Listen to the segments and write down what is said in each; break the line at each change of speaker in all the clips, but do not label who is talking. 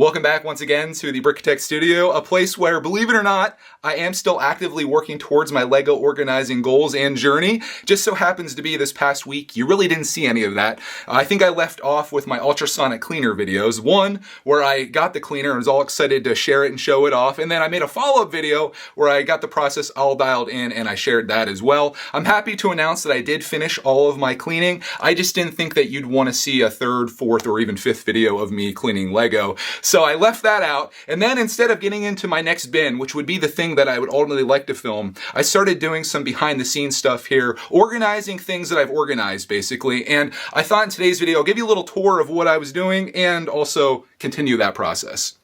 Welcome back once again to the Brickitect studio, a place where, believe it or not, I am still actively working towards my LEGO organizing goals and journey. Just so happens to be this past week, you really didn't see any of that. I think I left off with my ultrasonic cleaner videos. One, where I got the cleaner and was all excited to share it and show it off. And then I made a follow-up video where I got the process all dialed in and I shared that as well. I'm happy to announce that I did finish all of my cleaning. I just didn't think that you'd want to see a third, fourth, or even fifth video of me cleaning LEGO. So I left that out, and then instead of getting into my next bin, which would be the thing that I would ultimately like to film, I started doing some behind the scenes stuff here, organizing things that I've organized basically, and I thought in today's video I'll give you a little tour of what I was doing and also continue that process.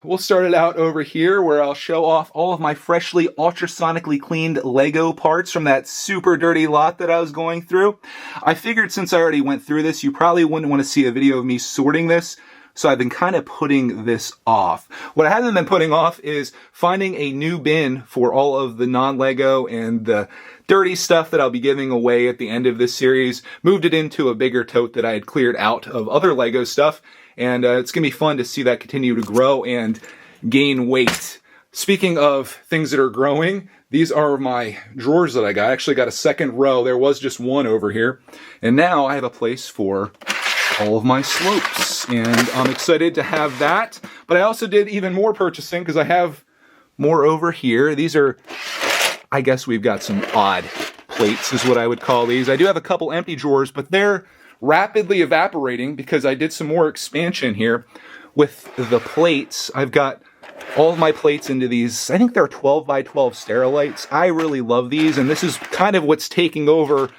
We'll start it out over here where I'll show off all of my freshly ultrasonically cleaned LEGO parts from that super dirty lot that I was going through. I figured since I already went through this, you probably wouldn't want to see a video of me sorting this. So I've been kind of putting this off. What I haven't been putting off is finding a new bin for all of the non-LEGO and the dirty stuff that I'll be giving away at the end of this series. Moved it into a bigger tote that I had cleared out of other LEGO stuff. And it's going to be fun to see that continue to grow and gain weight. Speaking of things that are growing, these are my drawers that I got. I actually got a second row. There was just one over here. And now I have a place for all of my slopes, and I'm excited to have that. But I also did even more purchasing because I have more over here. These are, I guess we've got some odd plates is what I would call these. I do have a couple empty drawers, but they're rapidly evaporating because I did some more expansion here with the plates. I've got all of my plates into these, I think they're 12 by 12 Sterilites. I really love these, and this is kind of what's taking over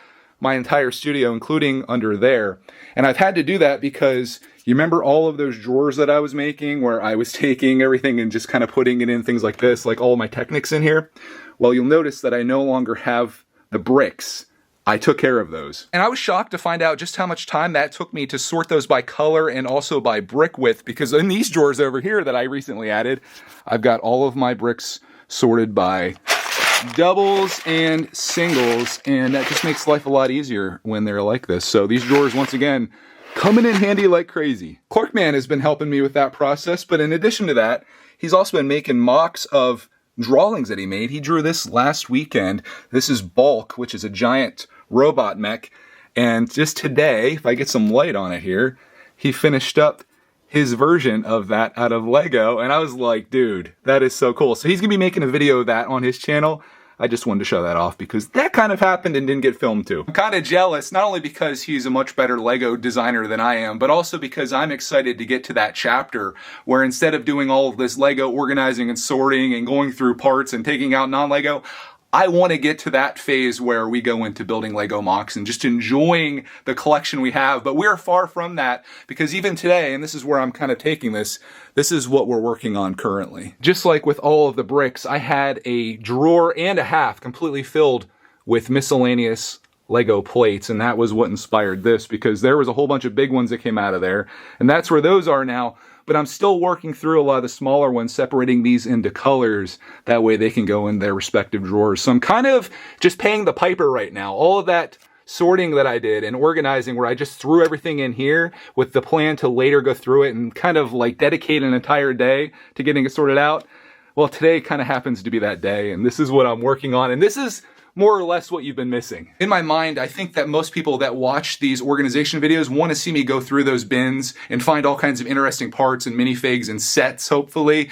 my entire studio, including under there. And I've had to do that because you remember all of those drawers that I was making where I was taking everything and just kind of putting it in things like this, like all my Technics in here? Well, you'll notice that I no longer have the bricks. I took care of those. And I was shocked to find out just how much time that took me to sort those by color and also by brick width, because in these drawers over here that I recently added, I've got all of my bricks sorted by doubles and singles, and that just makes life a lot easier when they're like this. So these drawers, once again, coming in handy like crazy. Clarkman has been helping me with that process, but in addition to that, he's also been making mocks of drawings that he made. He drew this last weekend. This is Bulk, which is a giant robot mech, and just today, if I get some light on it here, he finished up his version of that out of LEGO, and I was like, dude, that is so cool. So he's gonna be making a video of that on his channel. I just wanted to show that off because that kind of happened and didn't get filmed too. I'm kind of jealous, not only because he's a much better LEGO designer than I am, but also because I'm excited to get to that chapter where instead of doing all of this LEGO organizing and sorting and going through parts and taking out non-LEGO, I want to get to that phase where we go into building LEGO mocks and just enjoying the collection we have. But we're far from that because even today, and this is where I'm kind of taking this, this is what we're working on currently. Just like with all of the bricks, I had a drawer and a half completely filled with miscellaneous LEGO plates, and that was what inspired this because there was a whole bunch of big ones that came out of there, and that's where those are now. But I'm still working through a lot of the smaller ones, separating these into colors. That way they can go in their respective drawers. So I'm kind of just paying the piper right now. All of that sorting that I did and organizing where I just threw everything in here with the plan to later go through it and kind of like dedicate an entire day to getting it sorted out. Well, today kind of happens to be that day, and this is what I'm working on. And this is more or less what you've been missing. In my mind, I think that most people that watch these organization videos want to see me go through those bins and find all kinds of interesting parts and minifigs and sets, hopefully.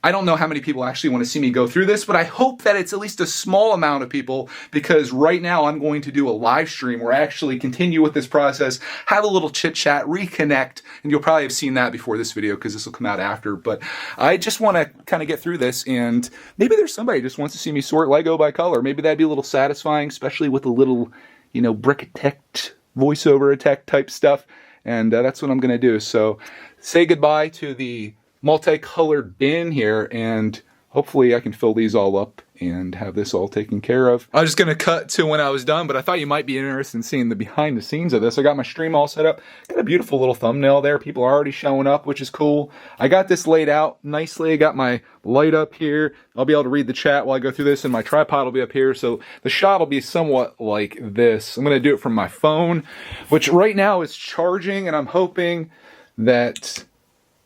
I don't know how many people actually want to see me go through this, but I hope that it's at least a small amount of people, because right now I'm going to do a live stream where I actually continue with this process, have a little chit chat, reconnect, and you'll probably have seen that before this video because this will come out after. But I just want to kind of get through this, and maybe there's somebody who just wants to see me sort LEGO by color. Maybe that'd be a little satisfying, especially with a little, you know, Brickitect voiceover tech type stuff, and that's what I'm going to do. So say goodbye to the multicolored bin here, and hopefully I can fill these all up and have this all taken care of. I was just gonna cut to when I was done, but I thought you might be interested in seeing the behind the scenes of this. I got my stream all set up, got a beautiful little thumbnail there. People are already showing up, which is cool. I got this laid out nicely. I got my light up here. I'll be able to read the chat while I go through this, and my tripod will be up here, so the shot will be somewhat like this. I'm gonna do it from my phone, which right now is charging, and I'm hoping that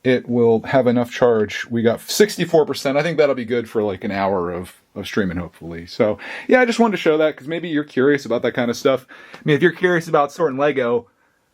it will have enough charge. We got 64%. I think that'll be good for like an hour of streaming, hopefully. So yeah, I just wanted to show that because maybe you're curious about that kind of stuff. I mean, if you're curious about sorting Lego,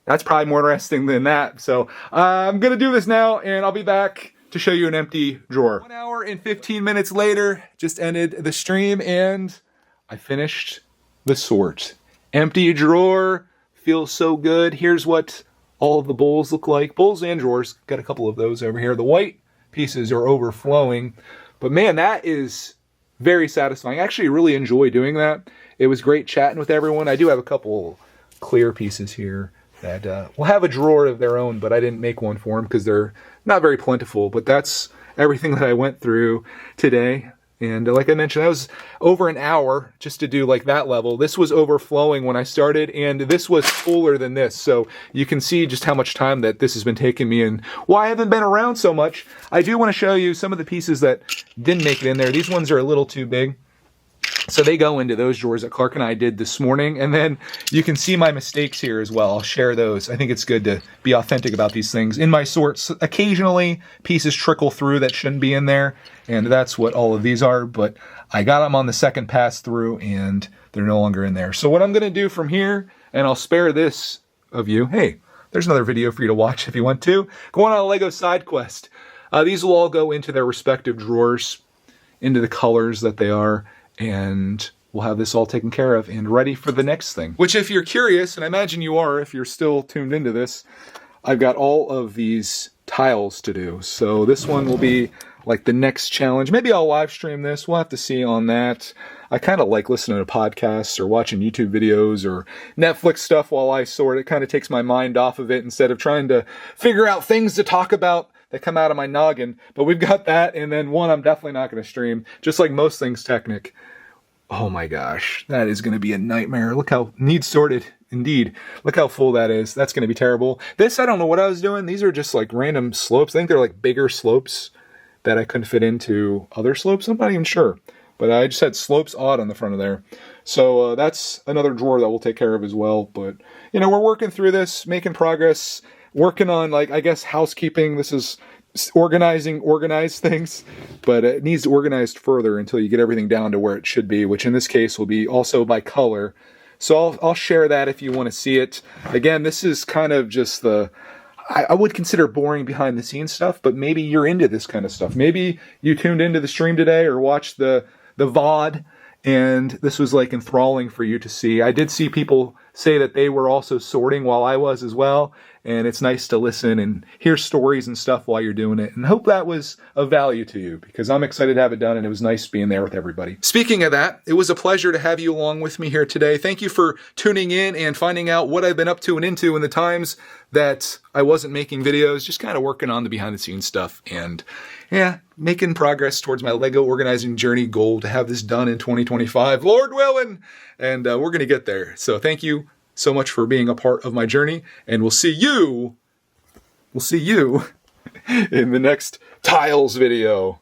that's probably more interesting than that. So I'm going to do this now, and I'll be back to show you an empty drawer. 1 hour and 15 minutes later, just ended the stream, and I finished the sort. Empty drawer, feels so good. Here's what all of the bowls look like. Bowls and drawers, got a couple of those over here. The white pieces are overflowing, but man, that is very satisfying. I actually really enjoy doing that. It was great chatting with everyone. I do have a couple clear pieces here that will have a drawer of their own, but I didn't make one for them because they're not very plentiful. But that's everything that I went through today. And like I mentioned, that was over an hour just to do like that level. This was overflowing when I started, and this was fuller than this. So you can see just how much time that this has been taking me and why I haven't been around so much. I do want to show you some of the pieces that didn't make it in there. These ones are a little too big, so they go into those drawers that Clark and I did this morning. And then you can see my mistakes here as well. I'll share those. I think it's good to be authentic about these things. In my sorts, occasionally pieces trickle through that shouldn't be in there, and that's what all of these are. But I got them on the second pass through, and they're no longer in there. So what I'm going to do from here, and I'll spare this of you. Hey, there's another video for you to watch if you want to. Going on a Lego side quest. These will all go into their respective drawers, into the colors that they are, and we'll have this all taken care of and ready for the next thing. Which, if you're curious, and I imagine you are if you're still tuned into this, I've got all of these tiles to do. So this one will be like the next challenge. Maybe I'll live stream this. We'll have to see on that. I kind of like listening to podcasts or watching YouTube videos or Netflix stuff while I sort. It kind of takes my mind off of it instead of trying to figure out things to talk about that come out of my noggin. But we've got that, and then one I'm definitely not going to stream, just like most things Technic. Oh my gosh, that is going to be a nightmare. Look how neat sorted, indeed. Look how full that is. That's going to be terrible. This, I don't know what I was doing. These are just like random slopes. I think they're like bigger slopes that I couldn't fit into other slopes. I'm not even sure. But I just had slopes odd on the front of there. So that's another drawer that we'll take care of as well. But, you know, we're working through this, making progress, working on, like, I guess, housekeeping. This is organized things, but it needs to organize further until you get everything down to where it should be, which in this case will be also by color. So I'll share that if you want to see it. Again, this is kind of just the, I would consider boring behind the scenes stuff, but maybe you're into this kind of stuff. Maybe you tuned into the stream today or watched the VOD, and this was like enthralling for you to see. I did see people say that they were also sorting while I was as well, and it's nice to listen and hear stories and stuff while you're doing it, and hope that was of value to you, because I'm excited to have it done, and it was nice being there with everybody. Speaking of that, it was a pleasure to have you along with me here today. Thank you for tuning in and finding out what I've been up to and into in the times that I wasn't making videos, just kind of working on the behind the scenes stuff, and yeah, making progress towards my Lego organizing journey goal to have this done in 2025, Lord willing, and we're going to get there. So thank you so much for being a part of my journey, and we'll see you in the next tiles video.